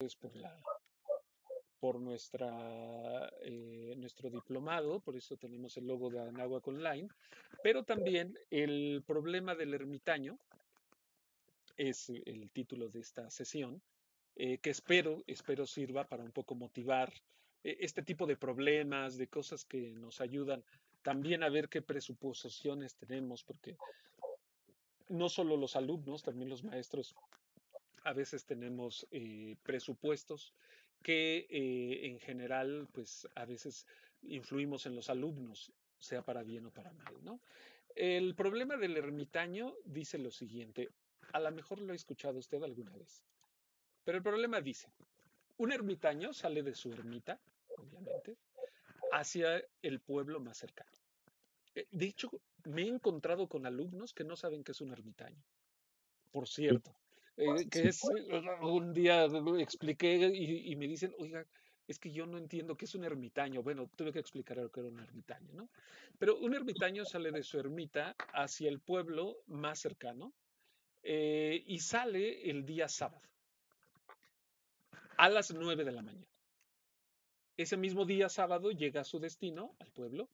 es por nuestro diplomado, por eso tenemos el logo de Anáhuac Online, pero también el problema del ermitaño es el título de esta sesión, que espero sirva para un poco motivar este tipo de problemas, de cosas que nos ayudan también a ver qué presuposiciones tenemos, porque no solo los alumnos, también los maestros a veces tenemos presupuestos que en general, pues a veces influimos en los alumnos, sea para bien o para mal, ¿no? El problema del ermitaño dice lo siguiente, a lo mejor lo ha escuchado usted alguna vez, pero el problema dice, un ermitaño sale de su ermita, obviamente, hacia el pueblo más cercano. De hecho, me he encontrado con alumnos que no saben qué es un ermitaño, por Sí, cierto, que sí, es, un día lo expliqué y me dicen, oiga, es que yo no entiendo qué es un ermitaño. Bueno, tuve que explicar lo que era un ermitaño, ¿no? Pero un ermitaño sale de su ermita hacia el pueblo más cercano y sale el día sábado a las 9 de la mañana. Ese mismo día sábado llega a su destino, al pueblo,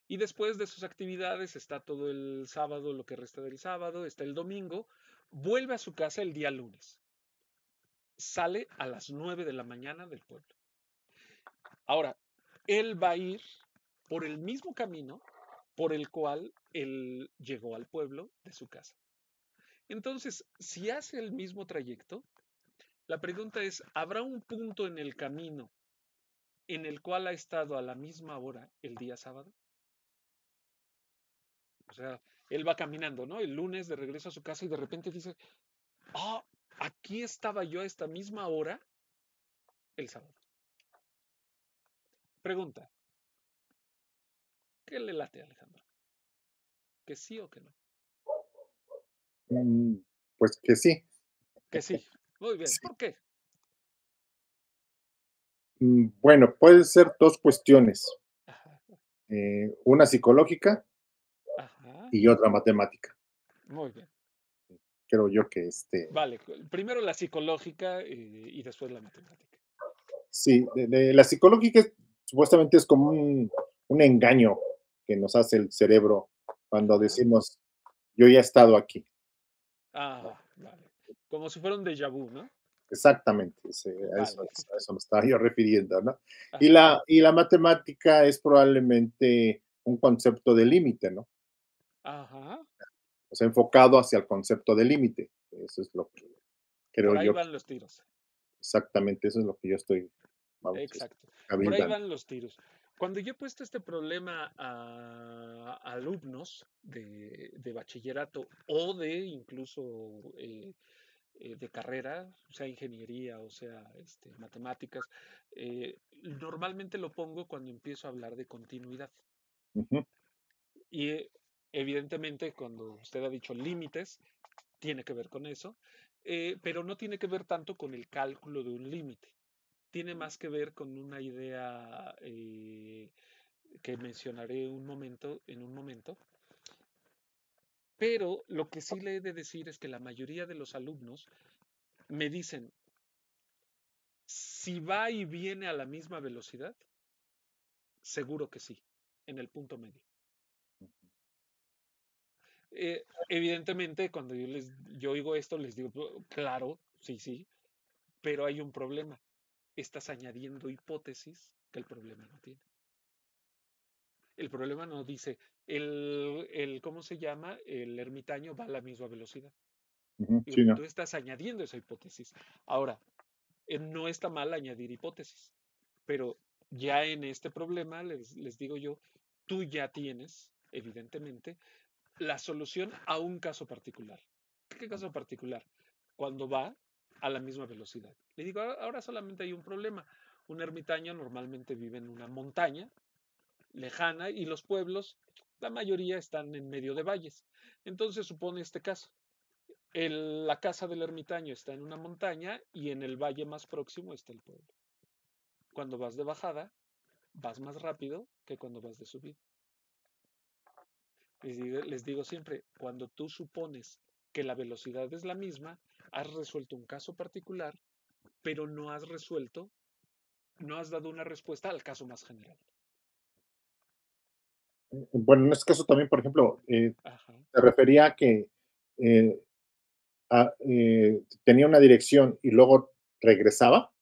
y después de sus actividades está todo el sábado, lo que resta del sábado, está el domingo, vuelve a su casa el día lunes. Sale a las 9 de la mañana del pueblo. Ahora, él va a ir por el mismo camino por el cual él llegó al pueblo de su casa. Entonces, si hace el mismo trayecto, la pregunta es, ¿habrá un punto en el camino en el cual ha estado a la misma hora el día sábado? O sea, él va caminando, ¿no? El lunes de regreso a su casa y de repente dice, ah, aquí estaba yo a esta misma hora el sábado. Pregunta, ¿qué le late, Alejandro? ¿Que sí o que no? mm, pues que sí, Que sí. Muy bien. sí. ¿Por qué? Bueno, pueden ser 2 cuestiones, Ajá, una psicológica ajá. y otra matemática. Muy bien. Creo yo que, Vale. Primero la psicológica y después la matemática. sí, de la psicológica supuestamente es como un engaño que nos hace el cerebro cuando Ajá. decimos: "Yo ya he estado aquí", ¿no? Vale. Como si fuera un déjà vu, ¿no? Exactamente, Vale, sí. a eso me estaba yo refiriendo, ¿no? Ajá. Y la matemática es probablemente un concepto de límite, ¿no? Ajá. O sea, enfocado hacia el concepto de límite. Eso es lo que creo Por ahí yo que van los tiros. exactamente, eso es lo que yo estoy, vamos, Exacto. Por ahí cabildando. van los tiros. Cuando yo he puesto este problema a alumnos de bachillerato o de incluso de carrera, sea ingeniería o sea matemáticas, normalmente lo pongo cuando empiezo a hablar de continuidad. Ujú, Y evidentemente cuando usted ha dicho límites, tiene que ver con eso, pero no tiene que ver tanto con el cálculo de un límite. Tiene más que ver con una idea que mencionaré en un momento, pero lo que sí le he de decir es que la mayoría de los alumnos me dicen, si va y viene a la misma velocidad, seguro que sí, en el punto medio. Evidentemente, cuando yo oigo esto, les digo, claro, sí, sí, pero hay un problema. Estás añadiendo hipótesis que el problema no tiene. El problema no dice, ¿cómo se llama? El ermitaño va a la misma velocidad. ujú, Digo, sí, no. tú estás añadiendo esa hipótesis. Ahora, no está mal añadir hipótesis, pero ya en este problema, les digo yo, tú ya tienes, evidentemente, la solución a un caso particular. ¿Qué caso particular? Cuando va a la misma velocidad. Le digo, ahora solamente hay un problema. Un ermitaño normalmente vive en una montaña lejana y los pueblos, la mayoría están en medio de valles. Entonces supone este caso. La casa del ermitaño está en una montaña y en el valle más próximo está el pueblo. Cuando vas de bajada, vas más rápido que cuando vas de subida. Les digo siempre, cuando tú supones que la velocidad es la misma, has resuelto un caso particular pero no has resuelto, no has dado una respuesta al caso más general. Bueno, en este caso también, por ejemplo, Ajá, se refería a que eh, tenía una dirección y luego regresaba,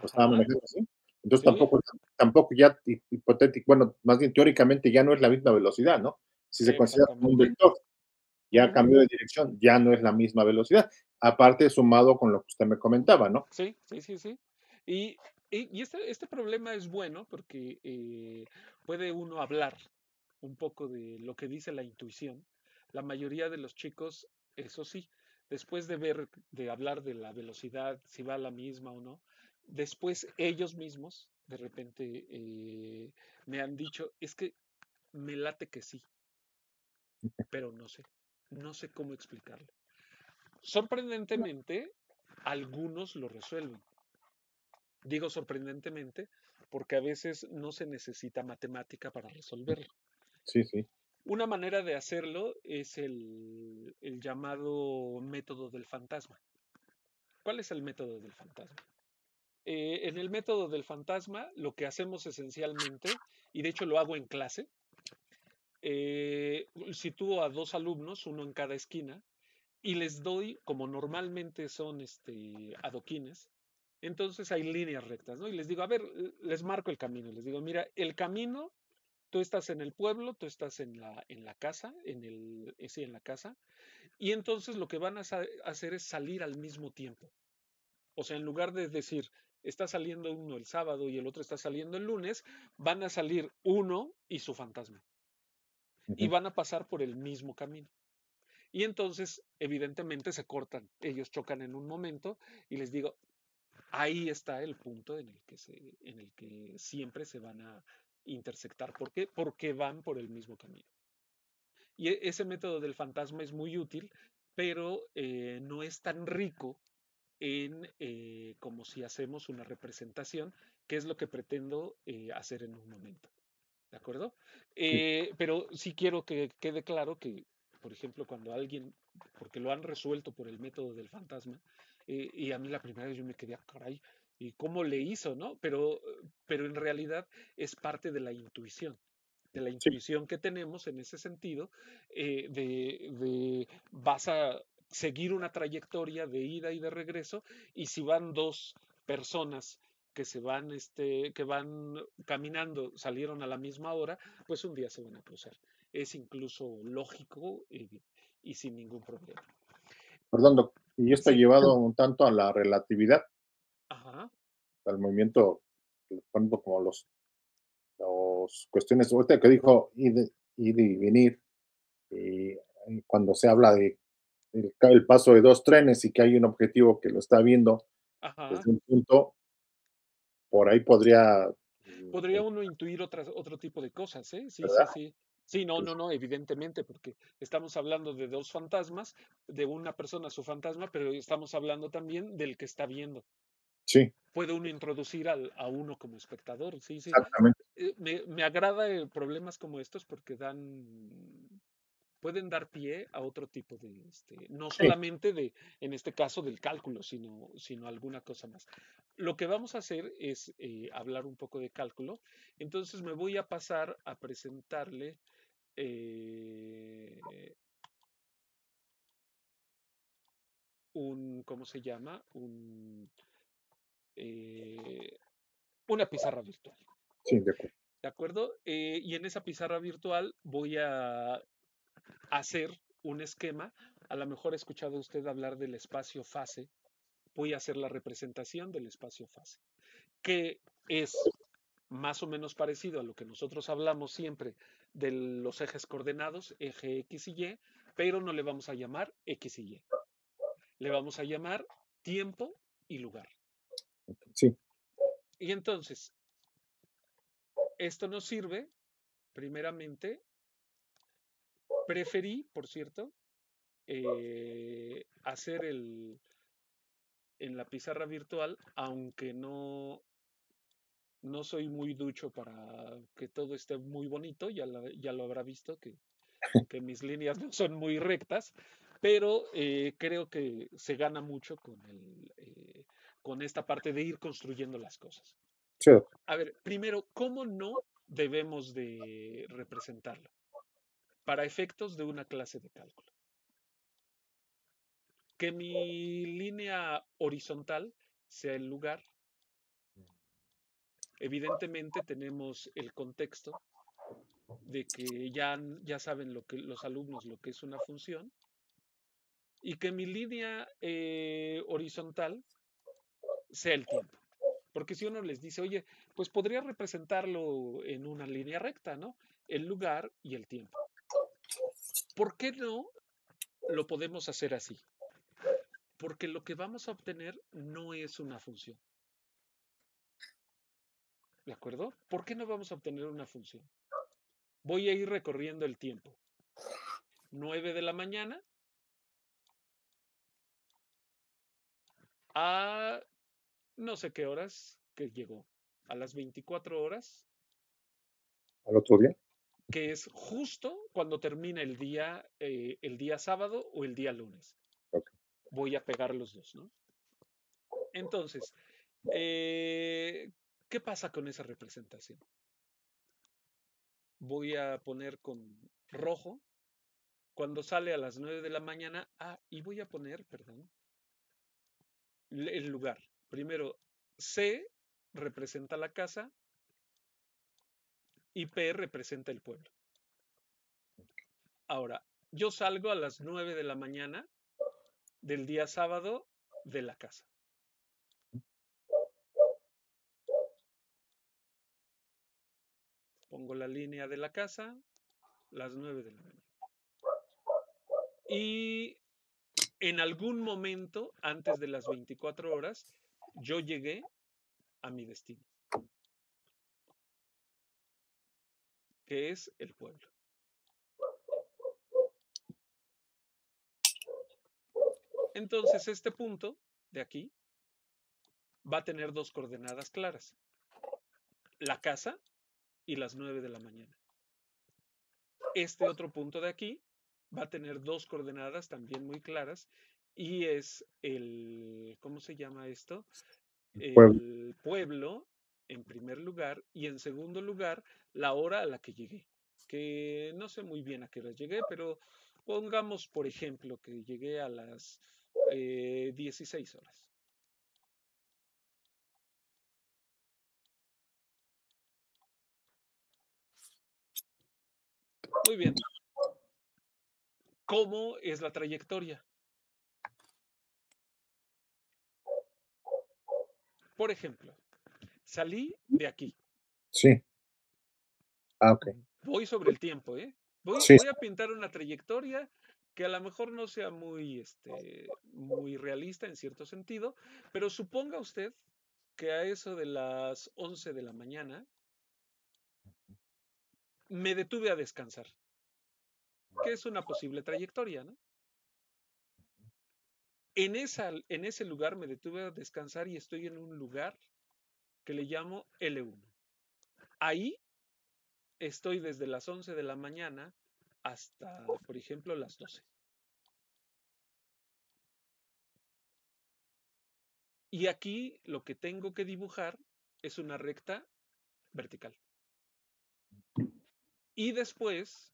o estaba ajá, manejando así. Entonces sí, tampoco ya hipotético, bueno, más bien teóricamente ya no es la misma velocidad, ¿no? Si se considera como un exactamente. vector, ya Ujú. cambió de dirección, ya no es la misma velocidad. Aparte, sumado con lo que usted me comentaba, ¿no? Sí, sí, sí, sí. Y, y este problema es bueno porque puede uno hablar un poco de lo que dice la intuición. La mayoría de los chicos, eso sí, después de ver, de hablar de la velocidad, si va a la misma o no, después ellos mismos, de repente, me han dicho, es que me late que sí, pero no sé cómo explicarlo. Sorprendentemente, algunos lo resuelven. Digo sorprendentemente porque a veces no se necesita matemática para resolverlo. Sí, sí, Una manera de hacerlo es el llamado método del fantasma. ¿Cuál es el método del fantasma? En el método del fantasma lo que hacemos esencialmente, y de hecho lo hago en clase, sitúo a dos alumnos, uno en cada esquina, y les doy, como normalmente son adoquines, entonces hay líneas rectas, ¿no? Y les digo, a ver, les marco el camino, les digo, mira, el camino, tú estás en el pueblo, tú estás en la casa, sí, en la casa, y entonces lo que van a hacer es salir al mismo tiempo. O sea, en lugar de decir, está saliendo uno el sábado y el otro está saliendo el lunes, van a salir uno y su fantasma, y ujú, van a pasar por el mismo camino. Y entonces, evidentemente, se cortan. Ellos chocan en un momento y les digo, ahí está el punto en el que siempre se van a intersectar. ¿Por qué? Porque van por el mismo camino. Y ese método del fantasma es muy útil, pero no es tan rico como si hacemos una representación, que es lo que pretendo hacer en un momento. ¿De acuerdo? sí, Pero sí quiero que quede claro que, por ejemplo, cuando alguien, porque lo han resuelto por el método del fantasma, y a mí la primera vez yo me quedé, "Ah, caray, ¿y cómo le hizo, no?" Pero en realidad es parte de la sí, intuición que tenemos en ese sentido, de vas a seguir una trayectoria de ida y de regreso, y si van dos personas que van caminando, salieron a la misma hora, pues un día se van a cruzar. Es incluso lógico y sin ningún problema. perdón, y esto ha Sí, llevado un tanto a la relatividad, ajá, al movimiento, por ejemplo, como los cuestiones, ahorita que dijo ir y venir, cuando se habla de el paso de dos trenes y que hay un objetivo que lo está viendo ajá. desde un punto, por ahí podría, Podría uno intuir otro tipo de cosas, ¿eh? Sí, sí, ¿verdad? sí. Sí, no, Sí, no, no, evidentemente, porque estamos hablando de dos fantasmas, de una persona su fantasma, pero estamos hablando también del que está viendo. sí, Puede uno introducir a uno como espectador, sí, sí. exactamente. Me agrada problemas como estos porque pueden dar pie a otro tipo no Sí, solamente en este caso del cálculo, sino alguna cosa más. Lo que vamos a hacer es hablar un poco de cálculo. Entonces me voy a pasar a presentarle eh, ¿cómo se llama? Eh, una pizarra virtual. sí, de acuerdo. ¿De acuerdo? Y en esa pizarra virtual voy a hacer un esquema. A lo mejor ha escuchado usted hablar del espacio fase. Voy a hacer la representación del espacio fase, que es más o menos parecido a lo que nosotros hablamos siempre de los ejes coordenados, eje X y Y, pero no le vamos a llamar X y Y. Le vamos a llamar tiempo y lugar. Sí, Y entonces, esto nos sirve, primeramente, preferí, por cierto, hacer en la pizarra virtual, aunque no soy muy ducho para que todo esté muy bonito, ya lo habrá visto que mis líneas no son muy rectas, pero creo que se gana mucho con esta parte de ir construyendo las cosas. Sí, doctor. A ver, primero, ¿cómo no debemos de representarlo? Para efectos de una clase de cálculo. Que mi línea horizontal sea el lugar. Evidentemente tenemos el contexto de que ya saben los alumnos lo que es una función y que mi línea horizontal sea el tiempo. Porque si uno les dice, oye, pues podría representarlo en una línea recta, ¿no? El lugar y el tiempo. ¿Por qué no lo podemos hacer así? Porque lo que vamos a obtener no es una función. ¿De acuerdo? ¿Por qué no vamos a obtener una función? Voy a ir recorriendo el tiempo. 9 de la mañana a no sé qué horas que llegó. A las 24 horas, ¿Al otro día? que es justo cuando termina el día sábado o el día lunes. Ok. Voy a pegar los dos, ¿no? Entonces, eh, ¿qué pasa con esa representación? Voy a poner con rojo cuando sale a las 9 de la mañana. Ah, y voy a poner, perdón, el lugar. Primero, C representa la casa y P representa el pueblo. Ahora, yo salgo a las 9 de la mañana del día sábado de la casa. Pongo la línea de la casa, las 9 de la mañana. Y en algún momento, antes de las 24 horas, yo llegué a mi destino, que es el pueblo. Entonces, este punto de aquí va a tener dos coordenadas claras, la casa y las 9 de la mañana. Este otro punto de aquí va a tener dos coordenadas también muy claras y es ¿cómo se llama esto? Pueblo. El pueblo en primer lugar y en segundo lugar la hora a la que llegué, que no sé muy bien a qué hora llegué, pero pongamos por ejemplo que llegué a las 16 horas. Muy bien. ¿Cómo es la trayectoria? Por ejemplo, salí de aquí. Sí. Ah, ok. Voy sobre el tiempo, ¿eh? Sí, Voy a pintar una trayectoria que a lo mejor no sea muy realista en cierto sentido, pero suponga usted que a eso de las 11 de la mañana me detuve a descansar, que es una posible trayectoria, ¿no? En ese lugar me detuve a descansar y estoy en un lugar que le llamo L1. Ahí estoy desde las 11 de la mañana hasta, por ejemplo, las 12. Y aquí lo que tengo que dibujar es una recta vertical. Y después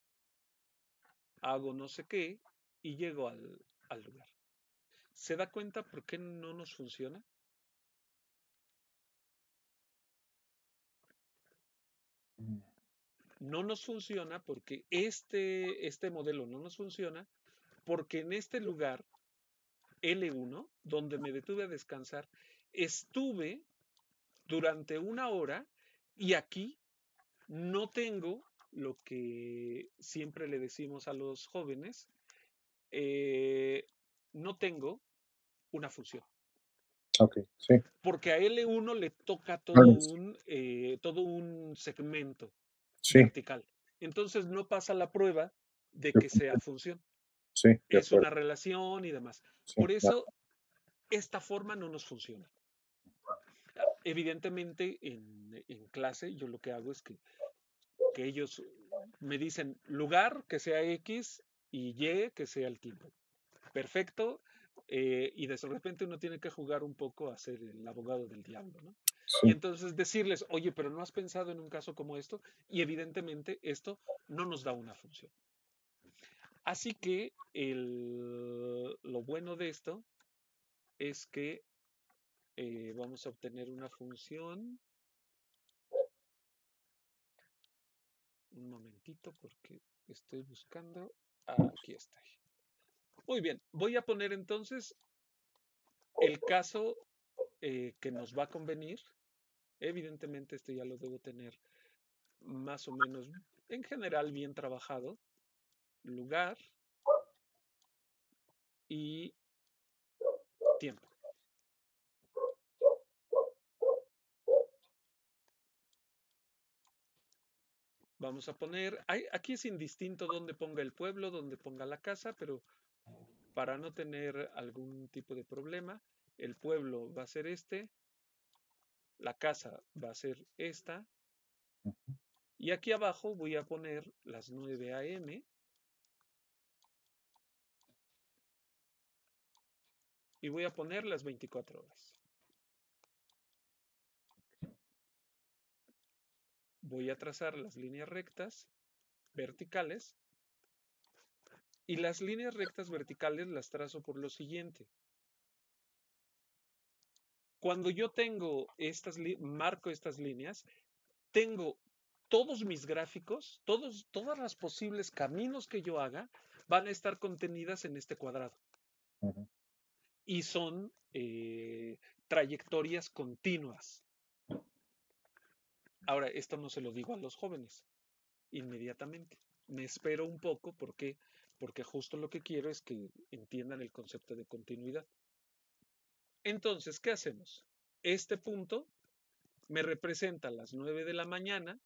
hago no sé qué y llego al lugar. ¿Se da cuenta por qué no nos funciona? No nos funciona porque este modelo no nos funciona porque en este lugar L1, donde me detuve a descansar, estuve durante una hora y aquí no tengo lo que siempre le decimos a los jóvenes, eh, no tengo una función. ok, sí. Porque a L1 le toca Vamos. todo un segmento Sí, vertical. Entonces no pasa la prueba de de que sea acuerdo. función. Sí, de Es acuerdo. una relación y demás. Sí, Por eso esta forma no nos funciona. Evidentemente en clase yo lo que hago es que ellos me dicen lugar que sea X y Y que sea el tiempo. Perfecto, y de repente uno tiene que jugar un poco a ser el abogado del diablo, ¿no? Y sí, entonces decirles, oye, pero ¿no has pensado en un caso como esto? Y evidentemente esto no nos da una función. Así que lo bueno de esto es que vamos a obtener una función. Un momentito porque estoy buscando. Aquí está. Muy bien, voy a poner entonces el caso que nos va a convenir. Evidentemente esto ya lo debo tener más o menos en general bien trabajado. Lugar y tiempo. Vamos a poner, aquí es indistinto dónde ponga el pueblo, dónde ponga la casa, pero para no tener algún tipo de problema, el pueblo va a ser este, la casa va a ser esta, y aquí abajo voy a poner las 9 a.m. y voy a poner las 24 horas. Voy a trazar las líneas rectas verticales y las líneas rectas verticales las trazo por lo siguiente. Cuando yo tengo marco estas líneas, tengo todos mis gráficos, todas las posibles caminos que yo haga van a estar contenidas en este cuadrado. ujú, Y son trayectorias continuas. Ahora, esto no se lo digo a los jóvenes inmediatamente. Me espero un poco, ¿por qué? Porque justo lo que quiero es que entiendan el concepto de continuidad. Entonces, ¿qué hacemos? Este punto me representa las 9 de la mañana,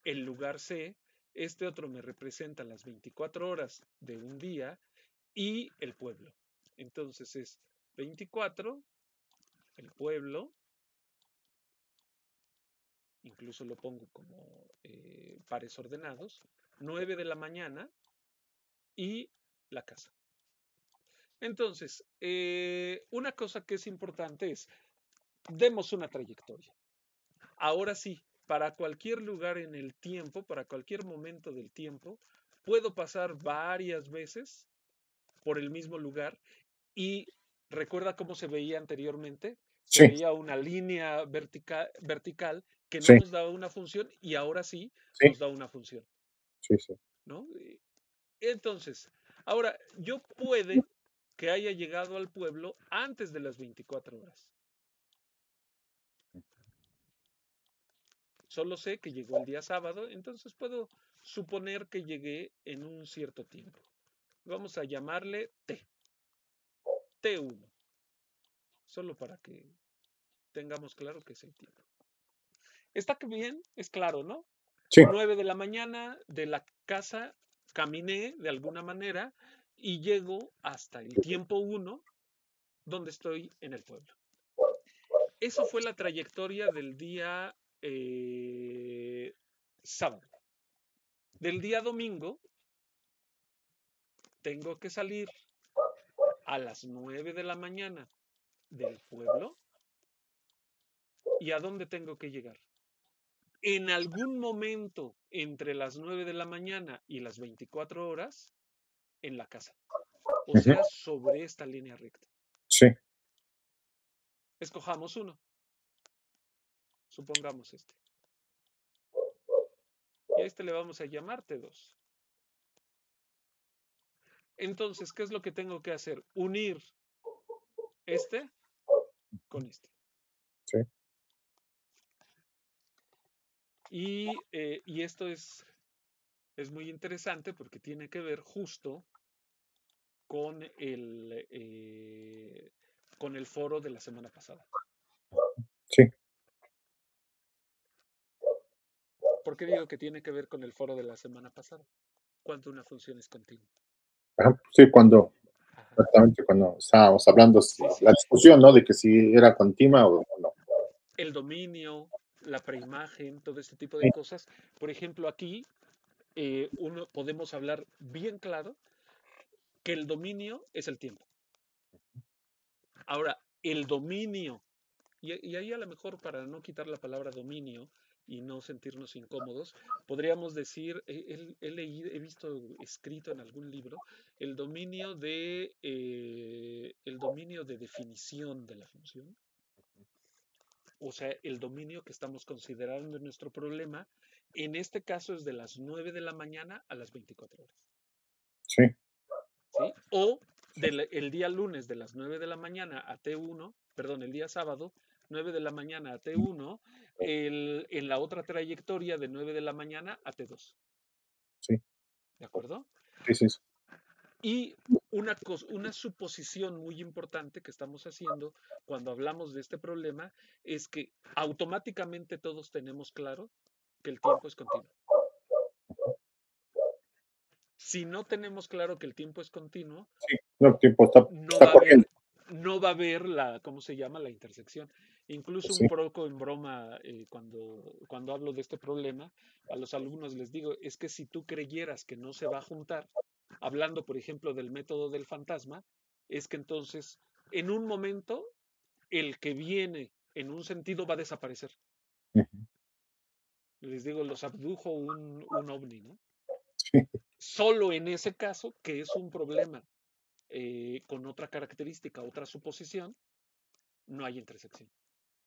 el lugar C, este otro me representa las 24 horas de un día y el pueblo. Entonces es 24, el pueblo, incluso lo pongo como pares ordenados, 9 de la mañana y la casa. Entonces, una cosa que es importante es, demos una trayectoria. Ahora sí, para cualquier lugar en el tiempo, para cualquier momento del tiempo, puedo pasar varias veces por el mismo lugar y recuerda cómo se veía anteriormente, se sí, veía una línea vertical que no sí, nos daba una función y ahora sí sí, nos da una función, sí, sí, ¿no? Entonces, ahora, yo puede que haya llegado al pueblo antes de las 24 horas. Solo sé que llegó el día sábado, entonces puedo suponer que llegué en un cierto tiempo. Vamos a llamarle T1, solo para que tengamos claro que es el tiempo. Está bien, es claro, ¿no? sí, 9 de la mañana de la casa, caminé de alguna manera y llego hasta el tiempo 1, donde estoy en el pueblo. Eso fue la trayectoria del día sábado. Del día domingo tengo que salir a las 9 de la mañana del pueblo. ¿Y a dónde tengo que llegar? En algún momento entre las 9 de la mañana y las 24 horas en la casa. O ujú, sea, sobre esta línea recta. sí, Escojamos uno. Supongamos este. Y a este le vamos a llamar T2. Entonces, ¿qué es lo que tengo que hacer? Unir este con este. sí, Y esto es muy interesante porque tiene que ver justo con el foro de la semana pasada. sí. ¿Por qué digo que tiene que ver con el foro de la semana pasada? Cuando una función es continua. Ajá, sí, Ajá. exactamente, cuando estábamos hablando, Sí, sí. la discusión, ¿no? De que si era continua o no. El dominio, la preimagen, todo este tipo de Sí, cosas. Por ejemplo, aquí podemos hablar bien claro que el dominio es el tiempo. Ahora, el dominio, y ahí a lo mejor para no quitar la palabra dominio y no sentirnos incómodos, podríamos decir, he leído, he visto escrito en algún libro, el dominio de definición de la función, o sea, el dominio que estamos considerando en nuestro problema, en este caso es de las 9 de la mañana a las 24 horas. Sí, ¿Sí? O el día lunes de las 9 de la mañana a T1, perdón, el día sábado, 9 de la mañana a T1, en la otra trayectoria de 9 de la mañana a T2. sí, ¿De acuerdo? sí, sí, sí. Y una suposición muy importante que estamos haciendo cuando hablamos de este problema es que automáticamente todos tenemos claro que el tiempo es continuo. Si no tenemos claro que el tiempo es continuo, Sí, no, el tiempo está, no está va a corriendo. haber, no va a haber la, ¿cómo se llama? La intersección. Incluso un Sí, poco en broma, cuando hablo de este problema, a los alumnos les digo, es que si tú creyeras que no se va a juntar, hablando, por ejemplo, del método del fantasma, es que entonces, en un momento, el que viene en un sentido va a desaparecer. ujú, Les digo, los abdujo un ovni, ¿no? sí, Solo en ese caso, que es un problema con otra característica, otra suposición, no hay intersección.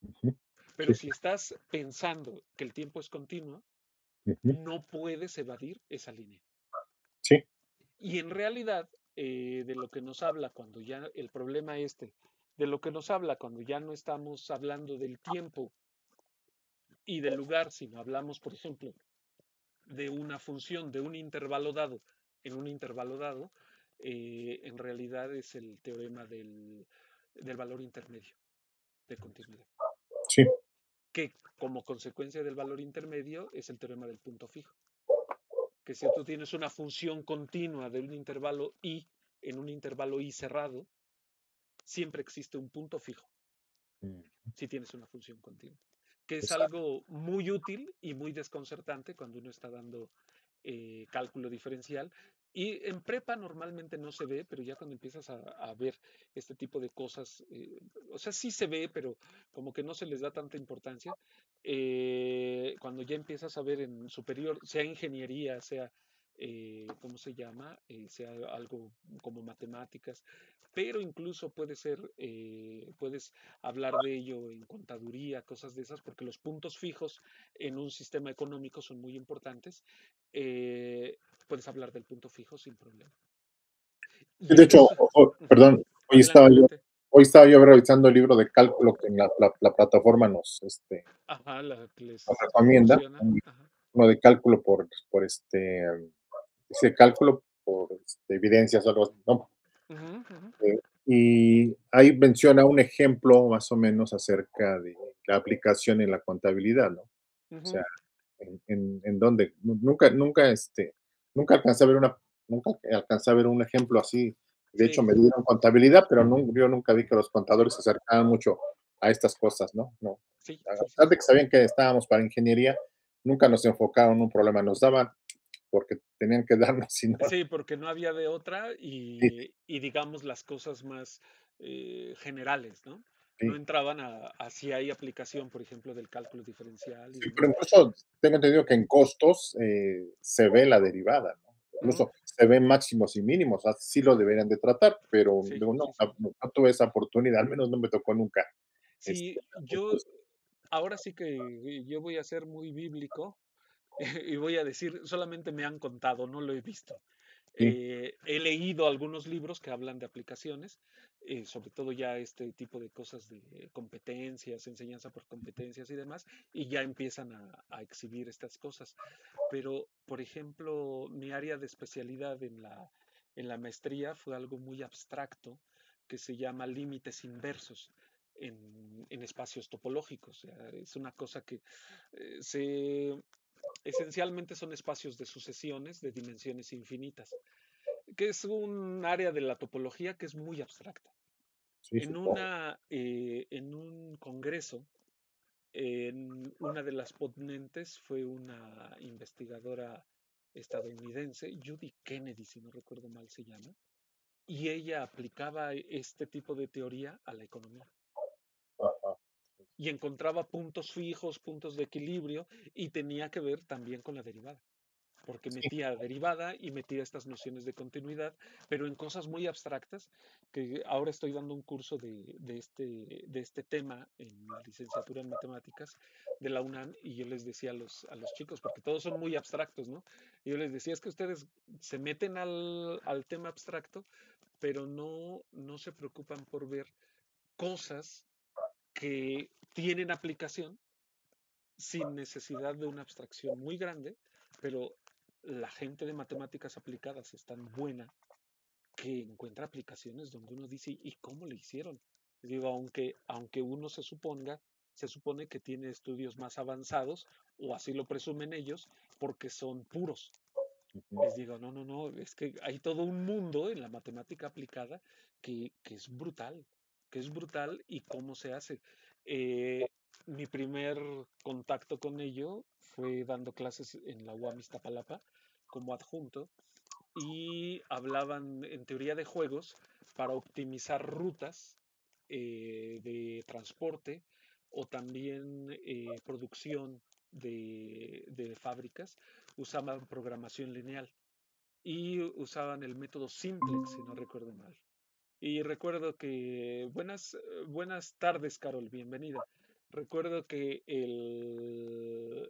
ujú, Pero sí, si estás pensando que el tiempo es continuo, ujú, no puedes evadir esa línea. sí, Y en realidad, de lo que nos habla cuando ya el problema de lo que nos habla cuando ya no estamos hablando del tiempo y del lugar, sino hablamos, por ejemplo, de una función, de un intervalo dado, en un intervalo dado, en realidad es el teorema del valor intermedio de continuidad, sí, que como consecuencia del valor intermedio es el teorema del punto fijo, que si tú tienes una función continua de un intervalo i en un intervalo i cerrado, siempre existe un punto fijo mm, si tienes una función continua, que es exacto. algo muy útil y muy desconcertante cuando uno está dando cálculo diferencial. Y en prepa normalmente no se ve, pero ya cuando empiezas a ver este tipo de cosas, o sea, sí se ve, pero como que no se les da tanta importancia. Cuando ya empiezas a ver en superior, sea ingeniería, sea, ¿cómo se llama? Sea algo como matemáticas, pero incluso puedes hablar de ello en contaduría, cosas de esas, porque los puntos fijos en un sistema económico son muy importantes. eh, Puedes hablar del punto fijo sin problema. Sí, Y de este hecho, es, ujú, perdón, adelante, adelante. hoy estaba yo revisando el libro de cálculo que en la plataforma Ajá, la que nos les recomienda, proporciona. Ajá. uno de cálculo dice cálculo por evidencias o algo así, ¿no? Ujú, ujú. Y ahí menciona un ejemplo más o menos acerca de la aplicación en la contabilidad, ¿no? O sea, Ujú. en donde nunca alcancé a ver nunca alcancé a ver un ejemplo así. De hecho, Sí, me dieron contabilidad, pero yo nunca vi que los contadores se acercaban mucho a estas cosas, ¿no? No. sí, A sí, sí, pesar de sí. que sabían que estábamos para ingeniería, nunca nos enfocaron en un problema, nos daban porque tenían que darnos, si no, Sí, porque no había de otra sí, y digamos las cosas más generales, ¿no? No sí. entraban a si hay aplicación, por ejemplo, del cálculo diferencial y Sí, pero demás. incluso tengo entendido que en costos se ve la derivada, ¿no? Ujú. Incluso se ven máximos y mínimos, así lo deberían de tratar, pero Sí, digo, sí, no, sí. no tuve esa oportunidad, al menos no me tocó nunca. Sí, yo ahora sí que yo voy a ser muy bíblico y voy a decir, solamente me han contado, no lo he visto. Sí, He leído algunos libros que hablan de aplicaciones, sobre todo ya este tipo de cosas de competencias, enseñanza por competencias y demás, y ya empiezan a exhibir estas cosas. Pero, por ejemplo, mi área de especialidad en la maestría fue algo muy abstracto que se llama límites inversos en espacios topológicos. O sea, es una cosa que se esencialmente son espacios de sucesiones de dimensiones infinitas, que es un área de la topología que es muy abstracta. sí, supongo. En un congreso, una de las ponentes fue una investigadora estadounidense, Judy Kennedy, si no recuerdo mal se llama, y ella aplicaba este tipo de teoría a la economía Ajá. y encontraba puntos fijos, puntos de equilibrio y tenía que ver también con la derivada, porque Sí. metía derivada y metía estas nociones de continuidad, pero en cosas muy abstractas, que ahora estoy dando un curso de este tema en la licenciatura en matemáticas de la UNAM y yo les decía a los chicos, porque todos son muy abstractos, ¿no? Y yo les decía, es que ustedes se meten al tema abstracto, pero no se preocupan por ver cosas que tienen aplicación sin necesidad de una abstracción muy grande, pero la gente de matemáticas aplicadas es tan buena que encuentra aplicaciones donde uno dice, ¿y cómo le hicieron? Digo, aunque uno se supone que tiene estudios más avanzados, o así lo presumen ellos, porque son puros. Ujú. Les digo, no, es que hay todo un mundo en la matemática aplicada que es brutal y cómo se hace. Eh, Mi primer contacto con ello fue dando clases en la UAM Iztapalapa como adjunto y hablaban en teoría de juegos para optimizar rutas de transporte o también producción de fábricas. Usaban programación lineal y usaban el método simplex, si no recuerdo mal. Y recuerdo que, buenas tardes, Carol, bienvenida. Recuerdo que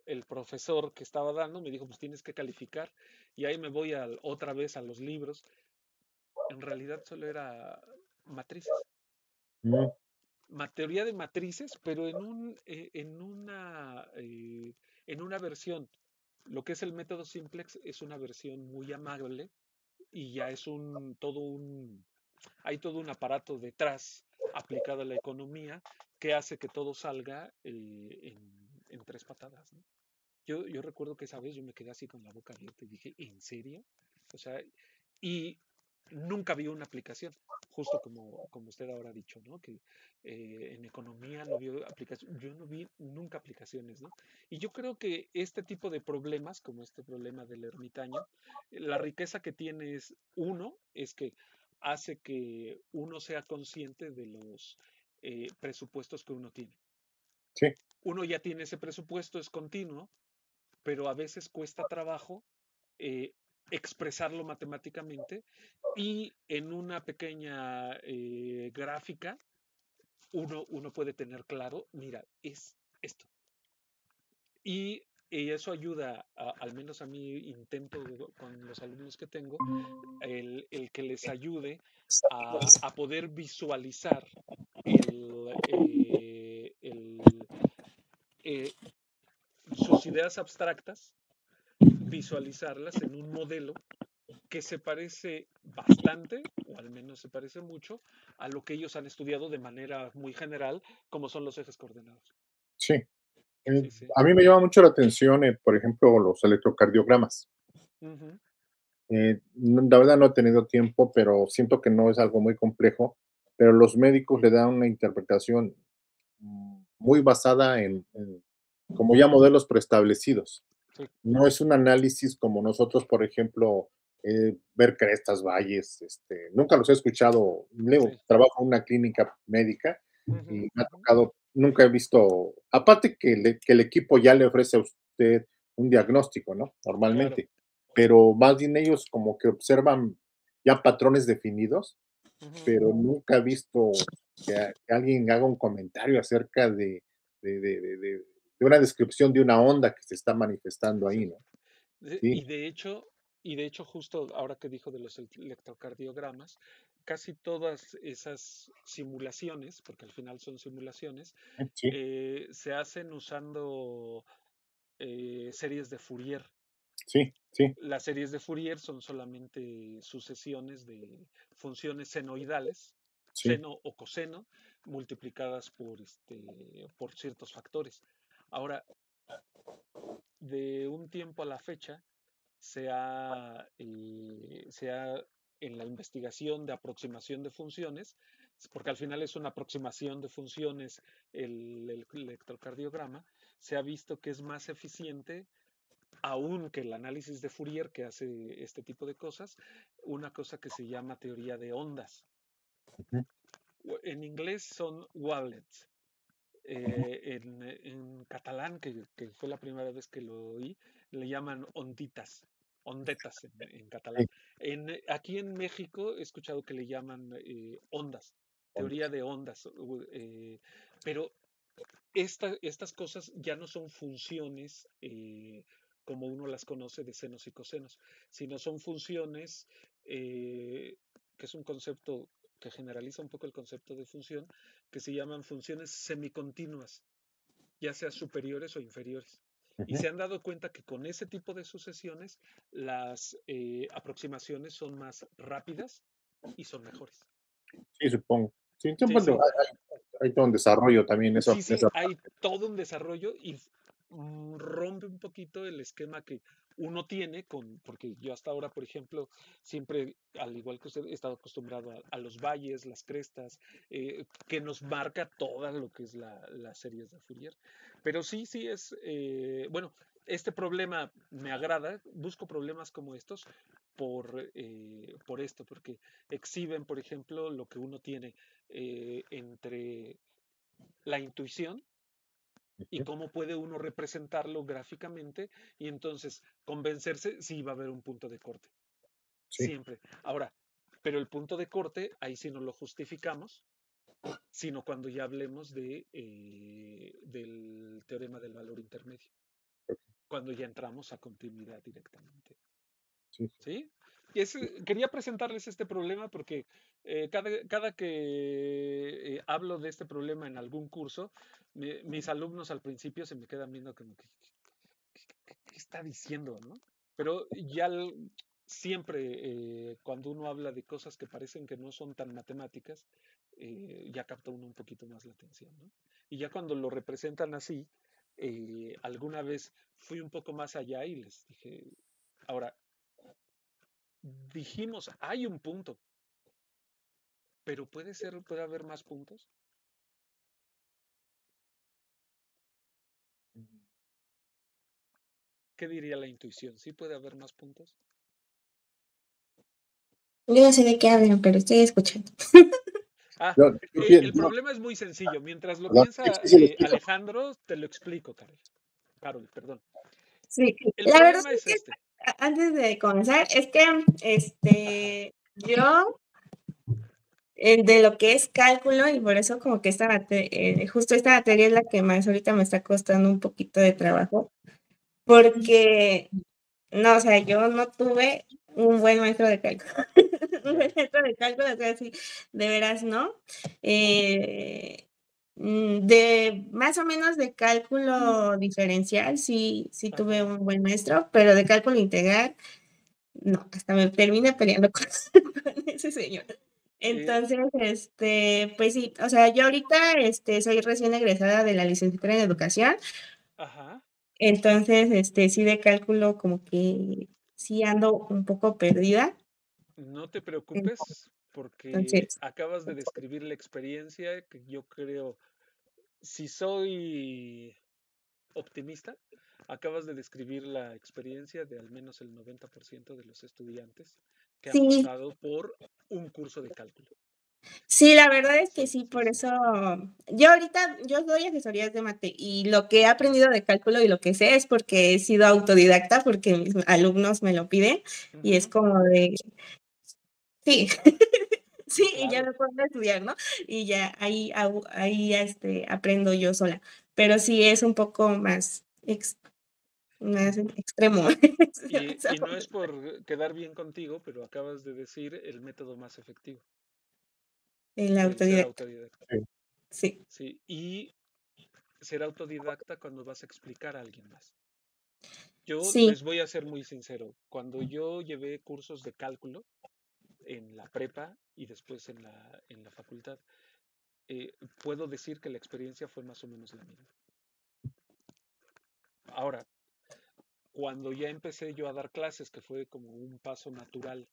el profesor que estaba dando me dijo, pues tienes que calificar. Y ahí me voy otra vez a los libros. En realidad solo era matrices. Mm. Teoría de matrices, pero en una versión. Lo que es el método simplex es una versión muy amable y ya es hay todo un aparato detrás aplicado a la economía que hace que todo salga en tres patadas, ¿no? Yo recuerdo que esa vez yo me quedé así con la boca abierta y dije, ¿en serio? O sea, y nunca vi una aplicación, justo como usted ahora ha dicho, ¿no? Que en economía no vio aplicación, yo no vi nunca aplicaciones, ¿no? Y yo creo que este tipo de problemas, como este problema del ermitaño, la riqueza que tiene es, uno, es que hace que uno sea consciente de los presupuestos que uno tiene. Sí. Uno ya tiene ese presupuesto, es continuo, pero a veces cuesta trabajo eh, expresarlo matemáticamente y en una pequeña gráfica uno puede tener claro, mira, es esto. Y eso ayuda, al menos a mí intento con los alumnos que tengo, el que les ayude a poder visualizar el, eh, el, eh, sus ideas abstractas, visualizarlas en un modelo que se parece bastante, o al menos se parece mucho, a lo que ellos han estudiado de manera muy general, como son los ejes coordenados. Sí. Sí, sí. A mí me llama mucho la atención, por ejemplo, los electrocardiogramas. Ujú, La verdad no he tenido tiempo, pero siento que no es algo muy complejo, pero los médicos le dan una interpretación muy basada en como ya modelos preestablecidos. sí, No es un análisis como nosotros, por ejemplo, ver crestas, valles, nunca los he escuchado. sí. Trabajo en una clínica médica y Ujú, me ha ujú, tocado, nunca he visto, aparte que el equipo ya le ofrece a usted un diagnóstico, ¿no? claro. Normalmente, pero más bien ellos como que observan ya patrones definidos, Ujú, pero nunca he visto que alguien haga un comentario acerca de, de, de, de- de una descripción de una onda que se está manifestando ahí, sí. ¿no? De- Sí, Y de hecho, y de hecho, justo ahora que dijo de los electrocardiogramas, casi todas esas simulaciones, porque al final son simulaciones, sí, se hacen usando series de Fourier. sí, sí, Las series de Fourier son solamente sucesiones de funciones senoidales, sí, seno o coseno, multiplicadas por ciertos factores. Ahora, de un tiempo a la fecha, se ha en la investigación de aproximación de funciones, porque al final es una aproximación de funciones el electrocardiograma, se ha visto que es más eficiente aunque el análisis de Fourier que hace este tipo de cosas, una cosa que se llama teoría de ondas. Ujú, En inglés son wavelets. ujú. En catalán, que fue la primera vez que lo oí, le llaman onditas, ondetas en catalán. Sí, Aquí en México he escuchado que le llaman ondas, teoría ondas. de ondas, pero estas cosas ya no son funciones como uno las conoce de senos y cosenos, sino son funciones, que es un concepto que generaliza un poco el concepto de función, que se llaman funciones semicontinuas, ya sea superiores o inferiores. Y Ujú. se han dado cuenta que con ese tipo de sucesiones las aproximaciones son más rápidas y son mejores. Sí, supongo. Sí, sí, Sí, bueno, sí. hay todo un desarrollo también Sí, sí, esa hay parte. todo un desarrollo y rompe un poquito el esquema que uno tiene porque yo hasta ahora, por ejemplo, siempre, al igual que usted, he estado acostumbrado a los valles, las crestas, que nos marca toda lo que es las series de Fourier. Pero sí, sí es, bueno, este problema me agrada, busco problemas como estos por esto, porque exhiben, por ejemplo, lo que uno tiene entre la intuición y Ujú. cómo puede uno representarlo gráficamente y entonces convencerse si va a haber un punto de corte. Sí, Siempre. Ahora, pero el punto de corte, ahí sí no lo justificamos, sino cuando ya hablemos del teorema del valor intermedio, ok, cuando ya entramos a continuidad directamente. sí, sí. ¿Sí? Quería presentarles este problema porque cada que hablo de este problema en algún curso, mis alumnos al principio se me quedan viendo como que, ¿qué está diciendo, no? Pero ya siempre cuando uno habla de cosas que parecen que no son tan matemáticas, ya capta uno un poquito más la atención, ¿no? Y ya cuando lo representan así, alguna vez fui un poco más allá y les dije, ahora, dijimos, hay un punto, pero puede haber más puntos. ¿Qué diría la intuición? ¿Sí puede haber más puntos? Yo no sé de qué hablan, pero estoy escuchando. Ah, el Yo, problema es muy sencillo. Mientras lo perdón, sí, piensa sí, sí, lo explico. Alejandro, te lo explico, Carol. Carol, perdón. Sí, El la verdad problema es es que este. antes de comenzar, es que Ajá. yo de lo que es cálculo y por eso como que justo esta materia es la que más ahorita me está costando un poquito de trabajo, porque no, o sea, yo no tuve un buen maestro de cálculo. Un buen Ya. maestro de cálculo, o sea, sí, de veras, ¿no? De más o menos de cálculo diferencial, sí, sí tuve Ajá. un buen maestro, pero de cálculo integral, no, hasta me terminé peleando con, con ese señor. Eh, Entonces, pues sí, o sea, yo ahorita, soy recién egresada de la licenciatura en educación, ajá. entonces, sí de cálculo como que sí ando un poco perdida. No te preocupes porque Entonces, acabas de describir la experiencia que yo creo, si soy optimista, acabas de describir la experiencia de al menos el 90% de los estudiantes que han sí, pasado por un curso de cálculo. sí, la verdad es que Sí, sí, sí, por sí. eso yo ahorita, yo doy asesorías de mate y lo que he aprendido de cálculo y lo que sé es porque he sido autodidacta, porque mis alumnos me lo piden y es Ujú. como de, sí, sí, y ya Claro. me puedo estudiar, ¿no? Y ya ahí aprendo yo sola, pero sí es un poco más extremo. Y no es por quedar bien contigo, pero acabas de decir el método más efectivo, El el ser autodidacta, autodidacta. Sí, sí. Sí, y ser autodidacta cuando vas a explicar a alguien más. Yo Sí, les voy a ser muy sincero. Cuando yo llevé cursos de cálculo en la prepa y después en la facultad, puedo decir que la experiencia fue más o menos la misma. Ahora, cuando ya empecé yo a dar clases, que fue como un paso natural,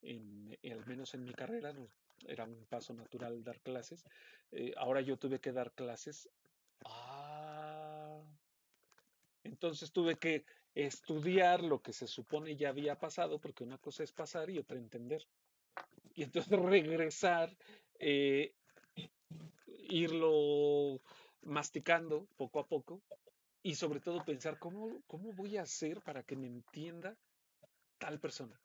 al menos en mi carrera, no, era un paso natural dar clases, ahora yo tuve que dar clases. Ah, entonces tuve que estudiar lo que se supone ya había pasado, porque una cosa es pasar y otra entender. Y entonces regresar, eh, irlo masticando poco a poco y sobre todo pensar cómo voy a hacer para que me entienda tal persona.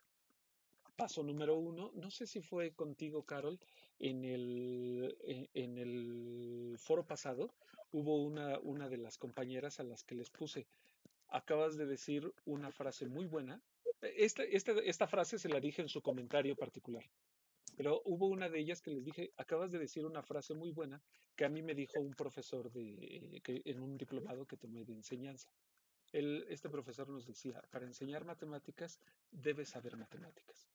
Paso número uno, no sé si fue contigo, Carol, en el foro pasado hubo una de las compañeras a las que les puse, acabas de decir una frase muy buena. Esta frase se la dije en su comentario particular, pero hubo una de ellas que les dije, acabas de decir una frase muy buena que a mí me dijo un profesor en un diplomado que tomé de enseñanza. Este profesor nos decía, para enseñar matemáticas debes saber matemáticas.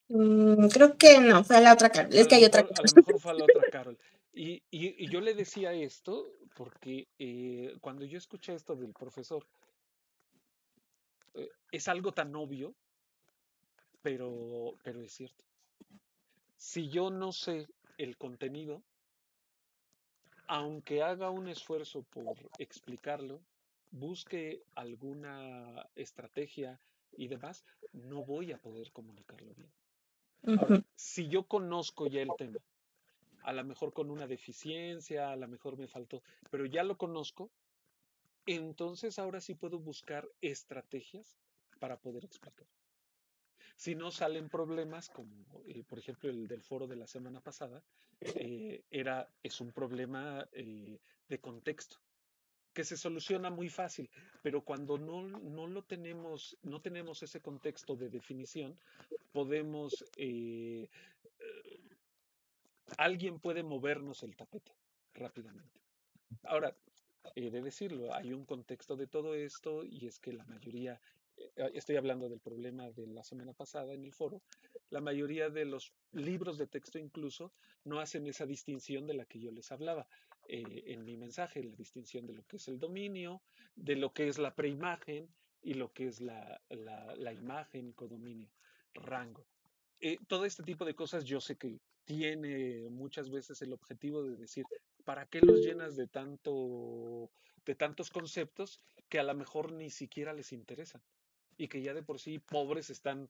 Creo que no, fue la otra Carol. Es que hay otra A cosa. lo mejor fue a la otra Carol. Y yo le decía esto porque cuando yo escuché esto del profesor, es algo tan obvio, pero es cierto. Si yo no sé el contenido, aunque haga un esfuerzo por explicarlo, busque alguna estrategia y demás, no voy a poder comunicarlo bien. Ahora, Ujú. si yo conozco ya el tema, a lo mejor con una deficiencia, a lo mejor me faltó, pero ya lo conozco, entonces ahora sí puedo buscar estrategias para poder explicar. Si no salen problemas, como por ejemplo el del foro de la semana pasada, es un problema de contexto que se soluciona muy fácil, pero cuando no lo tenemos, no tenemos ese contexto de definición, podemos, alguien puede movernos el tapete rápidamente. Ahora, he de decirlo, hay un contexto de todo esto y es que la mayoría, estoy hablando del problema de la semana pasada en el foro, la mayoría de los libros de texto incluso no hacen esa distinción de la que yo les hablaba en mi mensaje, la distinción de lo que es el dominio, de lo que es la preimagen y lo que es la imagen, codominio, rango. Todo este tipo de cosas yo sé que tiene muchas veces el objetivo de decir, ¿para qué los llenas de tantos conceptos que a lo mejor ni siquiera les interesan? Y que ya de por sí pobres están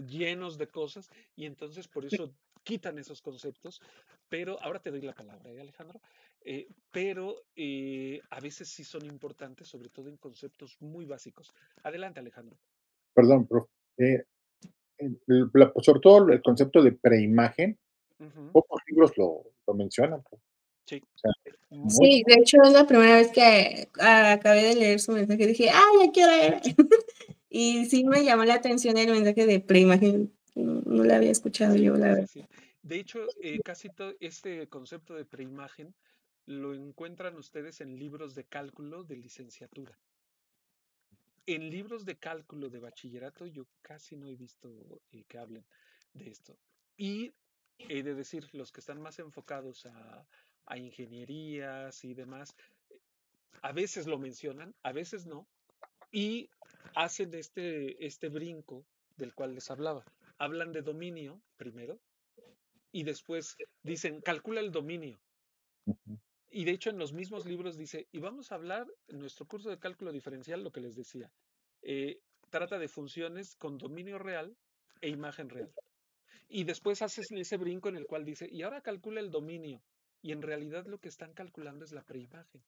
llenos de cosas y entonces por eso quitan esos conceptos. Pero ahora te doy la palabra, Alejandro. Pero a veces sí son importantes, sobre todo en conceptos muy básicos. Adelante, Alejandro. Perdón, profe. Sobre todo el concepto de preimagen, Ujú, pocos libros lo mencionan, profe. sí. O sea, muy Sí, de hecho es la primera vez que acabé de leer su mensaje. Dije, ya quiero leer. Y sí me llamó la atención el mensaje de preimagen. No lo había escuchado Sí, yo, la sí, verdad. sí. De hecho, casi todo este concepto de preimagen lo encuentran ustedes en libros de cálculo de licenciatura. En libros de cálculo de bachillerato yo casi no he visto que hablen de esto. Y he de decir, los que están más enfocados a ingenierías y demás, a veces lo mencionan, a veces no, y hacen este brinco del cual les hablaba. Hablan de dominio primero y después dicen, calcula el dominio. ujú, Y de hecho en los mismos libros dice, y vamos a hablar en nuestro curso de cálculo diferencial, lo que les decía, eh, trata de funciones con dominio real e imagen real. Y después haces ese brinco en el cual dice, y ahora calcula el dominio. Y en realidad lo que están calculando es la preimagen.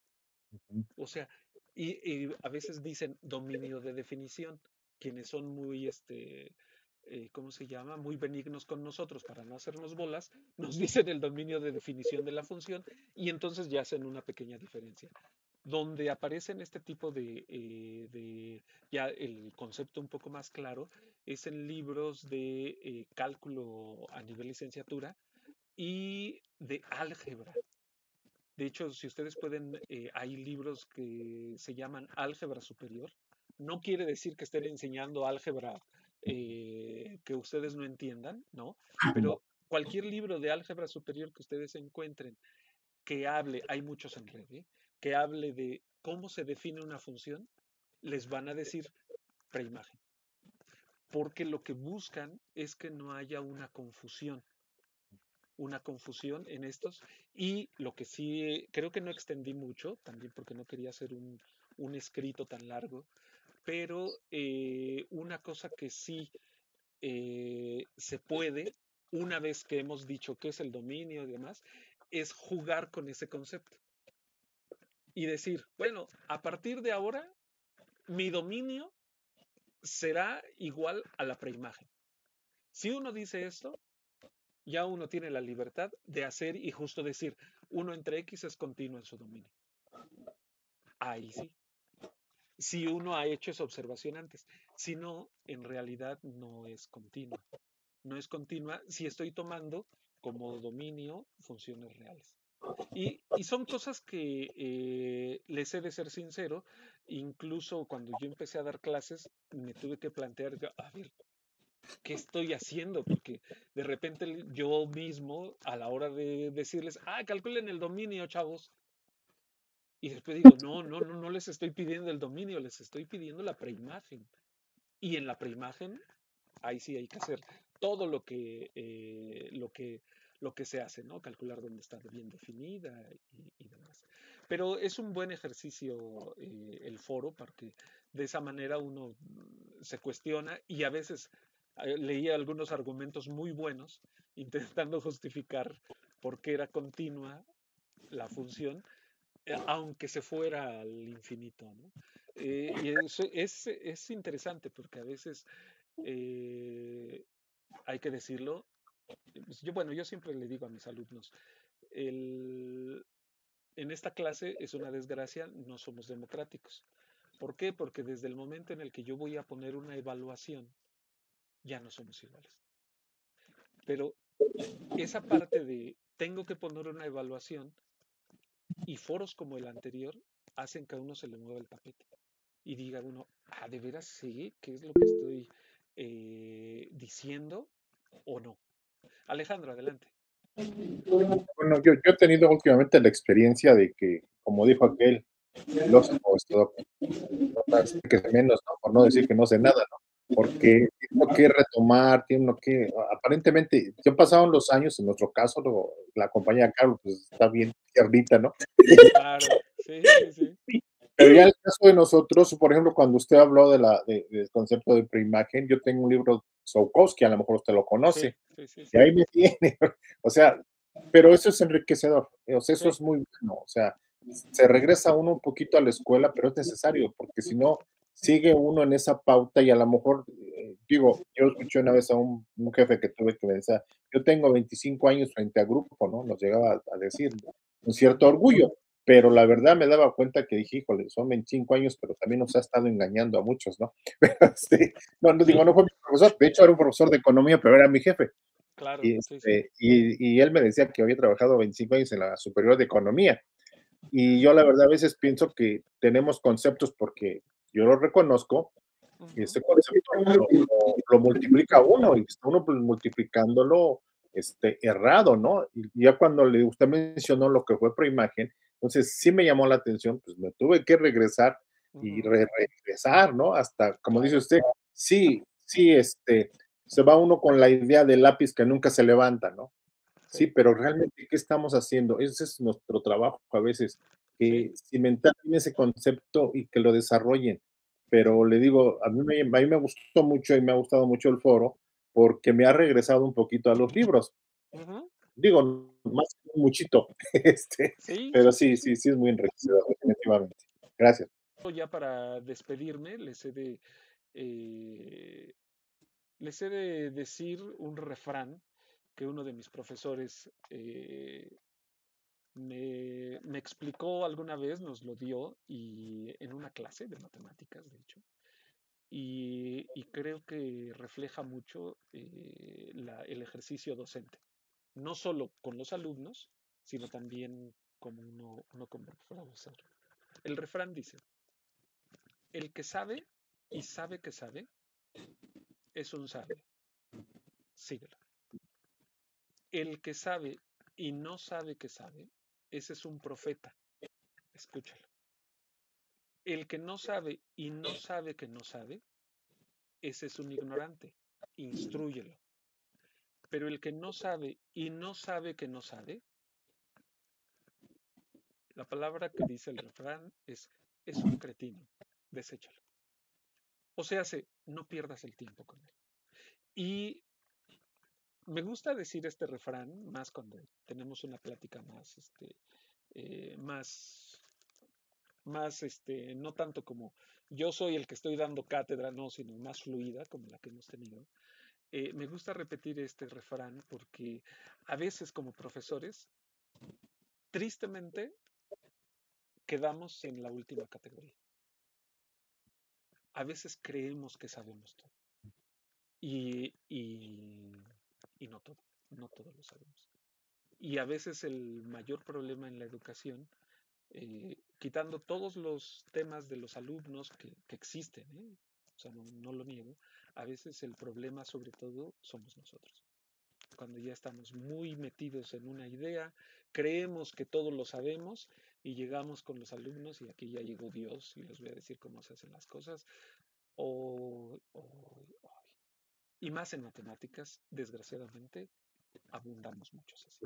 ujú, O sea, y a veces dicen dominio de definición, quienes son muy, ¿cómo se llama? Muy benignos con nosotros para no hacernos bolas, nos dicen el dominio de definición de la función y entonces ya hacen una pequeña diferencia. Donde aparecen este tipo ya el concepto un poco más claro, es en libros de cálculo a nivel licenciatura y de álgebra. De hecho, si ustedes pueden, hay libros que se llaman álgebra superior. No quiere decir que estén enseñando álgebra que ustedes no entiendan, ¿no? Pero cualquier libro de álgebra superior que ustedes encuentren que hable, hay muchos en red, que hable de cómo se define una función, les van a decir preimagen. Porque lo que buscan es que no haya una confusión. una confusión en estos. Y lo que sí, creo que no extendí mucho, también porque no quería hacer un escrito tan largo, pero una cosa que sí se puede, una vez que hemos dicho qué es el dominio y demás, es jugar con ese concepto y decir, bueno, a partir de ahora, mi dominio será igual a la preimagen. Si uno dice esto, ya uno tiene la libertad de hacer y justo decir, 1 entre X es continuo en su dominio. Ahí sí. Si uno ha hecho esa observación antes. Si no, en realidad no es continua. No es continua si estoy tomando como dominio funciones reales. Y son cosas que les he de ser sincero, incluso cuando yo empecé a dar clases, me tuve que plantear, a ver, ¿qué estoy haciendo? Porque de repente yo mismo, a la hora de decirles, calculen el dominio, chavos, y después digo, no les estoy pidiendo el dominio, les estoy pidiendo la preimagen. Y en la preimagen, ahí sí hay que hacer todo lo que se hace, ¿no? Calcular dónde está bien definida y demás. Pero es un buen ejercicio el foro, porque de esa manera uno se cuestiona y a veces leía algunos argumentos muy buenos intentando justificar por qué era continua la función, aunque se fuera al infinito, ¿no? Y eso es interesante porque a veces hay que decirlo. Pues yo siempre le digo a mis alumnos, el, en esta clase es una desgracia, no somos democráticos. ¿Por qué? Porque desde el momento en el que yo voy a poner una evaluación, ya no somos iguales. Pero esa parte de tengo que poner una evaluación y foros como el anterior hacen que a uno se le mueva el tapete y diga uno, ¿de veras sé qué es lo que estoy diciendo o no? Alejandro, adelante. Bueno, yo he tenido últimamente la experiencia de que, como dijo aquel filósofo, que sé menos, ¿no? Por no decir que no sé nada, ¿no? Porque tiene que retomar, tiene que, aparentemente, ya pasaron los años, en nuestro caso, la compañía Carlos, pues está bien tiernita, ¿no? Claro, sí. Pero ya en el caso de nosotros, por ejemplo, cuando usted habló del concepto de preimagen, yo tengo un libro Tsiolkovsky, a lo mejor usted lo conoce, y Sí. ahí me tiene, o sea, pero eso es enriquecedor, o sea, eso Sí. es muy bueno, o sea, se regresa uno un poquito a la escuela, pero es necesario, porque si no, sigue uno en esa pauta y a lo mejor, digo, yo escuché una vez a un jefe que tuve que me decía, yo tengo 25 años frente a grupo, ¿no? Nos llegaba a decir, un cierto orgullo, pero la verdad me daba cuenta que dije, híjole, son 25 años, pero también nos ha estado engañando a muchos, ¿no? Pero, no digo, no fue mi profesor, de hecho era un profesor de economía, pero era mi jefe. Claro, Y, sí. y él me decía que había trabajado 25 años en la superior de economía. Y yo la verdad a veces pienso que tenemos conceptos porque yo lo reconozco, y ese concepto lo multiplica uno y está uno multiplicándolo errado, ¿no? Y ya cuando usted mencionó lo que fue preimagen, entonces sí me llamó la atención, pues me tuve que regresar y regresar, ¿no? Hasta, como dice usted, sí, se va uno con la idea del lápiz que nunca se levanta, ¿no? Sí, pero realmente, ¿qué estamos haciendo? Ese es nuestro trabajo a veces, Sí. que cimentar bien ese concepto y que lo desarrollen. Pero le digo, a mí me gustó mucho y me ha gustado mucho el foro porque me ha regresado un poquito a los libros. Digo, más que un muchito, Sí. pero sí es muy enriquecedor, definitivamente. Gracias. Ya para despedirme, eh, les he de decir un refrán que uno de mis profesores me explicó alguna vez, nos lo dio y en una clase de matemáticas, de hecho, y creo que refleja mucho el ejercicio docente, no solo con los alumnos, sino también como uno como profesor. El refrán dice, el que sabe y sabe que sabe es un sabio, síguelo. El que sabe y no sabe que sabe, ese es un profeta, escúchalo. El que no sabe y no sabe que no sabe, ese es un ignorante, instrúyelo. Pero el que no sabe y no sabe que no sabe, la palabra que dice el refrán es un cretino, deséchalo. O sea, no pierdas el tiempo con él. Y me gusta decir este refrán más cuando tenemos una plática más, más, no tanto como yo soy el que estoy dando cátedra, no, sino más fluida, como la que hemos tenido. Me gusta repetir este refrán porque a veces como profesores, tristemente, quedamos en la última categoría. A veces creemos que sabemos todo y, y, y no todo lo sabemos. Y a veces el mayor problema en la educación, quitando todos los temas de los alumnos que existen, o sea, no lo niego, a veces el problema sobre todo somos nosotros. Cuando ya estamos muy metidos en una idea, creemos que todo lo sabemos y llegamos con los alumnos y aquí ya llegó Dios y les voy a decir cómo se hacen las cosas. O, o- y más en matemáticas, desgraciadamente, abundamos muchos así.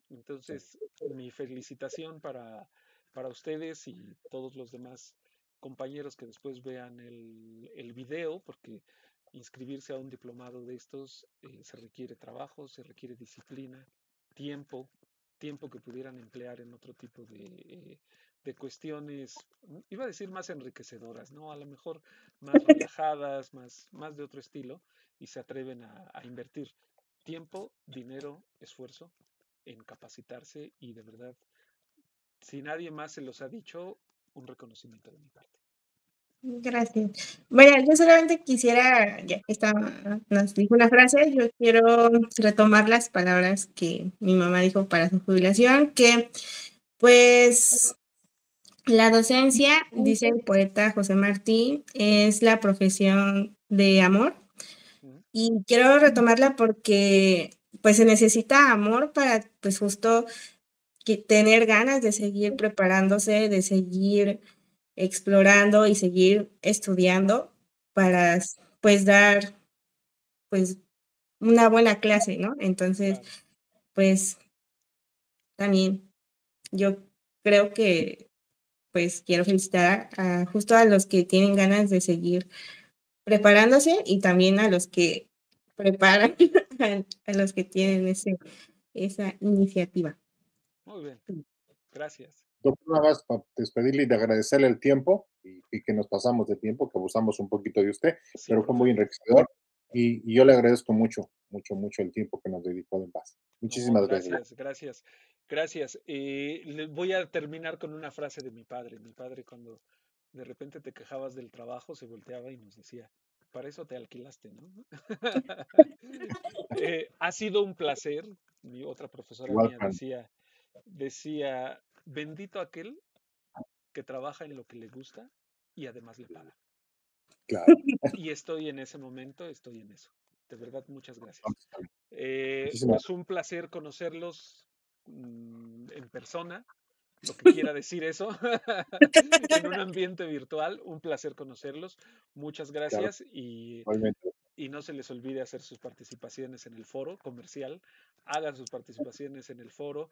Entonces, mi felicitación para ustedes y todos los demás compañeros que después vean el video, porque inscribirse a un diplomado de estos se requiere trabajo, se requiere disciplina, tiempo, tiempo que pudieran emplear en otro tipo de cuestiones, iba a decir más enriquecedoras, ¿no? A lo mejor más relajadas, más de otro estilo, y se atreven a invertir tiempo, dinero, esfuerzo en capacitarse y de verdad, si nadie más se los ha dicho, un reconocimiento de mi parte. Gracias. Bueno, yo solamente quisiera, ya que nos dijo una frase, yo quiero retomar las palabras que mi mamá dijo para su jubilación, que pues la docencia, dice el poeta José Martí, es la profesión de amor. Y quiero retomarla porque pues se necesita amor para pues justo tener ganas de seguir preparándose, de seguir explorando y seguir estudiando para pues dar pues una buena clase, ¿no? Entonces, Claro. pues también yo creo que pues quiero felicitar justo a los que tienen ganas de seguir preparándose y también a los que preparan, a los que tienen esa iniciativa. Muy bien, gracias. Doctor, nada más para despedirle y de agradecerle el tiempo y que nos pasamos de tiempo, que abusamos un poquito de usted, Sí, pero fue muy profe. enriquecedor y yo le agradezco mucho, mucho, mucho el tiempo que nos dedicó en paz. No, Muchísimas gracias. gracias, gracias, gracias. Voy a terminar con una frase de mi padre. Mi padre cuando de repente te quejabas del trabajo se volteaba y nos decía, para eso te alquilaste, ¿no? Ha sido un placer. Mi otra profesora Igual, mía Fran, decía, bendito aquel que trabaja en lo que le gusta y además le paga. claro. Y estoy en ese momento, estoy en eso. De verdad, muchas gracias. Muchísimas Pues un placer conocerlos en persona, lo que quiera decir eso, en un ambiente virtual. Un placer conocerlos. Muchas gracias. gracias Igualmente. y no se les olvide hacer sus participaciones en el foro comercial. Hagan sus participaciones en el foro.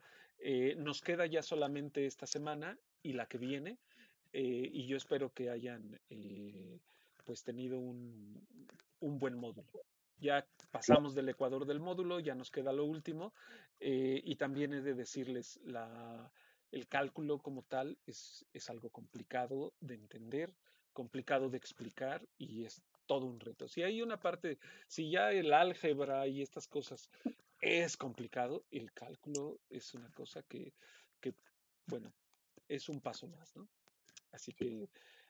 Nos queda ya solamente esta semana y la que viene. Y yo espero que hayan pues tenido un buen módulo. Ya Claro, pasamos del ecuador del módulo, ya nos queda lo último. Y también he de decirles, el cálculo como tal es algo complicado de entender, complicado de explicar y es todo un reto. Si hay una parte, si ya el álgebra y estas cosas es complicado, el cálculo es una cosa que bueno, es un paso más, ¿no? Así sí.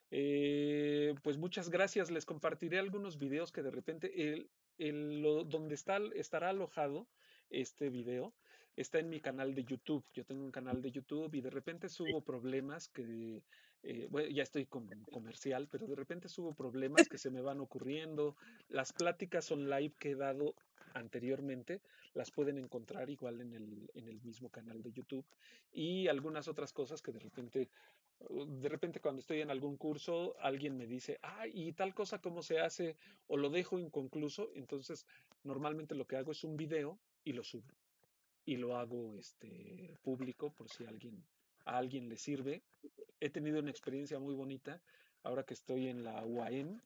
que, pues muchas gracias. Les compartiré algunos videos que de repente, donde estará alojado este video, está en mi canal de YouTube. Yo tengo un canal de YouTube y de repente subo problemas que, bueno, ya estoy con comercial, pero de repente subo problemas que se me van ocurriendo. Las pláticas online que he dado anteriormente las pueden encontrar igual en el mismo canal de YouTube y algunas otras cosas que de repente De repente cuando estoy en algún curso, alguien me dice, y tal cosa cómo se hace, o lo dejo inconcluso, entonces normalmente lo que hago es un video y lo subo. Y lo hago público por si a alguien le sirve. He tenido una experiencia muy bonita ahora que estoy en la UAM.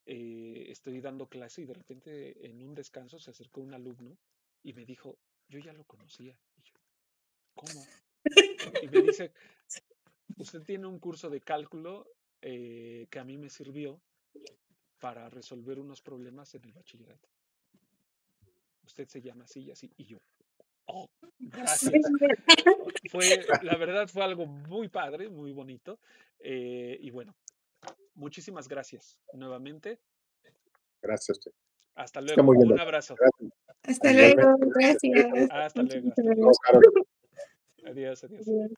Estoy dando clase y de repente en un descanso se acercó un alumno y me dijo, yo ya lo conocía. Y yo, ¿cómo? Y me dice, usted tiene un curso de cálculo que a mí me sirvió para resolver unos problemas en el bachillerato. Usted se llama así y así. Y yo, oh, gracias. La verdad fue algo muy padre, muy bonito. Y bueno, muchísimas gracias nuevamente. Gracias. Hasta Está luego. muy bien, Un doctor. abrazo. Gracias. Hasta Igualmente. luego, gracias. Hasta luego. Hasta No, luego. Carol. Adiós, adiós. Adiós.